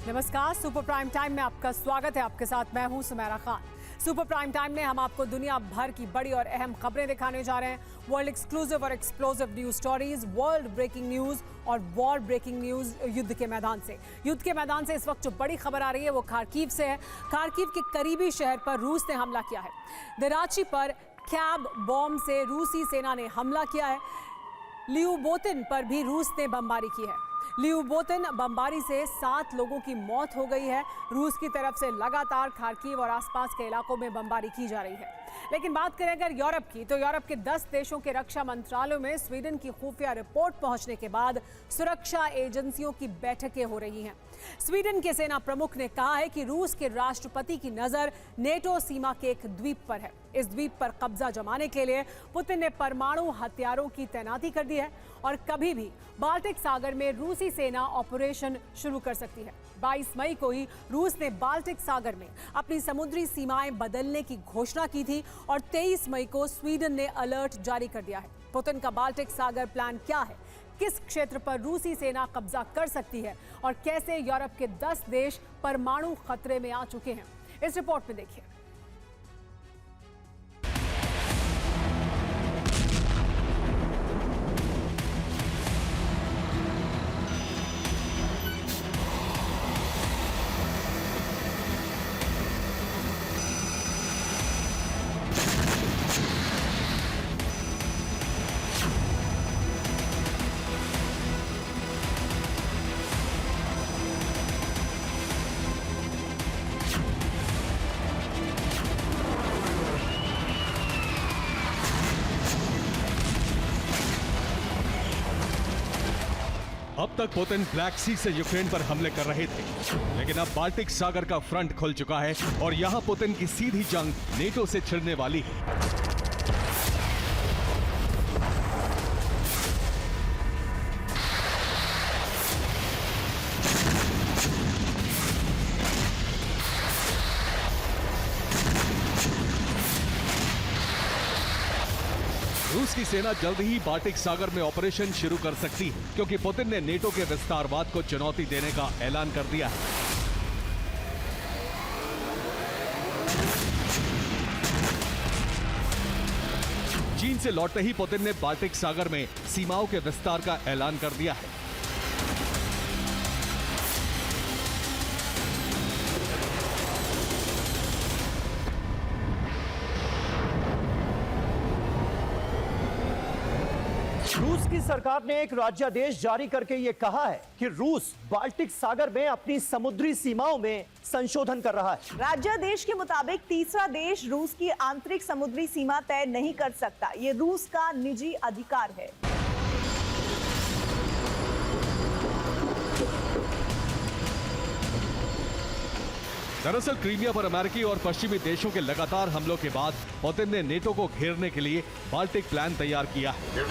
नमस्कार, super prime time में आपका स्वागत है। आपके साथ मैं हूं Sumera Khan. Super prime time में हम आपको दुनिया भर की बड़ी और अहम खबरें दिखाने जा रहे हैं। वर्ल्ड एक्सक्लूसिव और explosive news stories, world breaking news और वॉर ब्रेकिंग न्यूज युद्ध के मैदान से। युद्ध के मैदान से इस वक्त जो बड़ी खबर आ रही है वो खार्किव से है। खार्किव के करीबी शहर पर रूस ने हमला किया है। दराची पर कैब बॉम्ब से रूसी सेना ने हमला किया है। लियुबोतिन पर भी रूस ने बमबारी की है। लियुबोतिन बमबारी से 7 लोगों की मौत हो गई है। रूस की तरफ से लगातार खार्किव और आसपास के इलाकों में बमबारी की जा रही है। लेकिन बात करें अगर यूरोप की, तो यूरोप के 10 देशों के रक्षा मंत्रालयों में स्वीडन की खुफिया रिपोर्ट पहुंचने के बाद सुरक्षा एजेंसियों की बैठकें हो रही हैं। स्वीडन के सेना प्रमुख ने कहा है कि रूस के राष्ट्रपति की नजर नेटो सीमा के एक द्वीप पर है। इस द्वीप पर कब्जा जमाने के लिए पुतिन ने परमाणु हथियारों की तैनाती कर दी है और कभी भी बाल्टिक सागर में रूसी सेना ऑपरेशन शुरू कर सकती है। 22 मई को ही रूस ने बाल्टिक सागर में अपनी समुद्री सीमाएं बदलने की घोषणा की थी और 23 मई को स्वीडन ने अलर्ट जारी कर दिया है। पुतिन का बाल्टिक सागर प्लान क्या है, किस क्षेत्र पर रूसी सेना कब्जा कर सकती है और कैसे यूरोप के 10 देश परमाणु खतरे में आ चुके हैं, इस रिपोर्ट में देखिए। अब तक पुतिन ब्लैक सी से यूक्रेन पर हमले कर रहे थे, लेकिन अब बाल्टिक सागर का फ्रंट खुल चुका है और यहां पुतिन की सीधी जंग नेटो से छिड़ने वाली है। रूस की सेना जल्द ही बाल्टिक सागर में ऑपरेशन शुरू कर सकती है, क्योंकि पुतिन ने नेटो के विस्तारवाद को चुनौती देने का ऐलान कर दिया है। चीन से लौटते ही पुतिन ने बाल्टिक सागर में सीमाओं के विस्तार का ऐलान कर दिया है। रूस की सरकार ने एक राज्यादेश जारी करके ये कहा है कि रूस बाल्टिक सागर में अपनी समुद्री सीमाओं में संशोधन कर रहा है। राज्यादेश के मुताबिक तीसरा देश रूस की आंतरिक समुद्री सीमा तय नहीं कर सकता। ये रूस का निजी अधिकार है। दरअसल क्रीमिया पर अमेरिकी और पश्चिमी देशों के लगातार हमलों के बाद पुतिन ने नेटो को घेरने के लिए बाल्टिक प्लान तैयार किया है।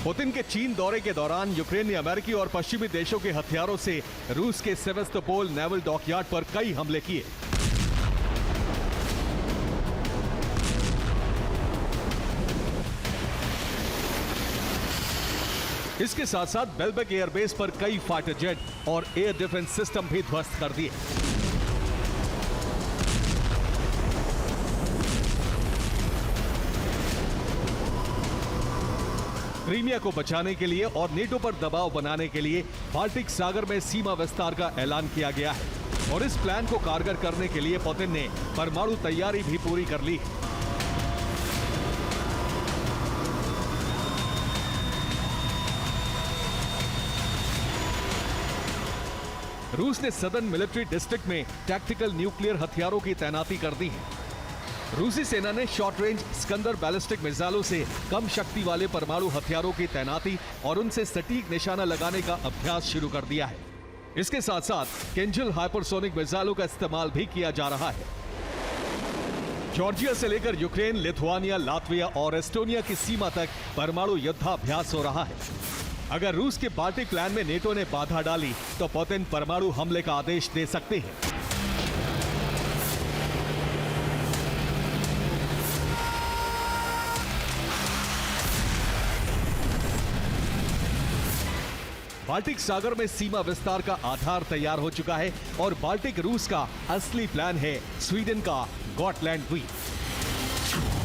पुतिन के चीन दौरे के दौरान यूक्रेन ने अमेरिकी और पश्चिमी देशों के हथियारों से रूस के सेवेस्तोपोल नेवल डॉकयार्ड पर कई हमले किए। इसके साथ साथ बेल्बेक एयरबेस पर कई फाइटर जेट और एयर डिफेंस सिस्टम भी ध्वस्त कर दिए। क्रीमिया को बचाने के लिए और नेटो पर दबाव बनाने के लिए बाल्टिक सागर में सीमा विस्तार का ऐलान किया गया है और इस प्लान को कारगर करने के लिए पुतिन ने परमाणु तैयारी भी पूरी कर ली है। रूस ने सदर्न मिलिट्री डिस्ट्रिक्ट में टैक्टिकल न्यूक्लियर हथियारों की तैनाती कर दी है। रूसी सेना ने शॉर्ट रेंज स्कंदर बैलिस्टिक मिसाइलों से कम शक्ति वाले परमाणु हथियारों की तैनाती और उनसे सटीक निशाना लगाने का अभ्यास शुरू कर दिया है। इसके साथ साथ किंजल हाइपरसोनिक मिसाइलों का इस्तेमाल भी किया जा रहा है। जॉर्जिया से लेकर यूक्रेन, लिथुआनिया, लातविया और एस्टोनिया की सीमा तक परमाणु युद्धाभ्यास हो रहा है। अगर रूस के बाल्टिक प्लान में नेटो ने बाधा डाली तो पुतिन परमाणु हमले का आदेश दे सकते हैं। बाल्टिक सागर में सीमा विस्तार का आधार तैयार हो चुका है और बाल्टिक रूस का असली प्लान है स्वीडन का गॉटलैंड द्वीप।